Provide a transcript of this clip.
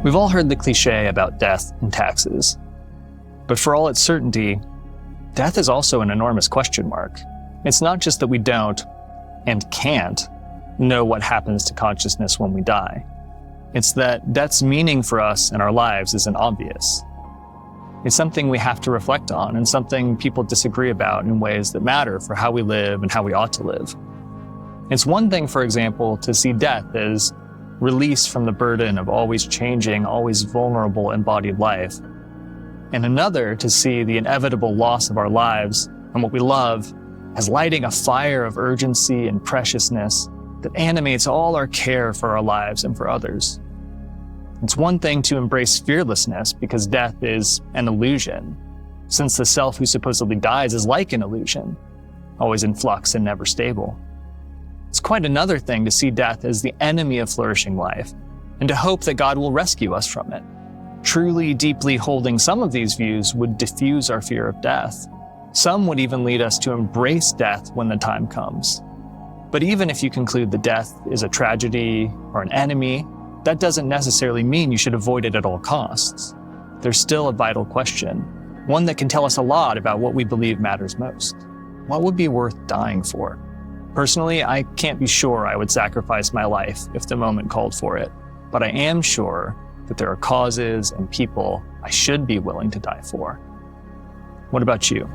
We've all heard the cliché about death and taxes. But for all its certainty, death is also an enormous question mark. It's not just that we don't, and can't, know what happens to consciousness when we die. It's that death's meaning for us and our lives isn't obvious. It's something we have to reflect on, and something people disagree about in ways that matter for how we live and how we ought to live. It's one thing, for example, to see death as release from the burden of always changing, always vulnerable embodied life, and another to see the inevitable loss of our lives and what we love as lighting a fire of urgency and preciousness that animates all our care for our lives and for others. It's one thing to embrace fearlessness because death is an illusion, since the self who supposedly dies is like an illusion, always in flux and never stable. It's quite another thing to see death as the enemy of flourishing life, and to hope that God will rescue us from it. Truly, deeply holding some of these views would diffuse our fear of death. Some would even lead us to embrace death when the time comes. But even if you conclude that death is a tragedy or an enemy, that doesn't necessarily mean you should avoid it at all costs. There's still a vital question, one that can tell us a lot about what we believe matters most. What would be worth dying for? Personally, I can't be sure I would sacrifice my life if the moment called for it, but I am sure that there are causes and people I should be willing to die for. What about you?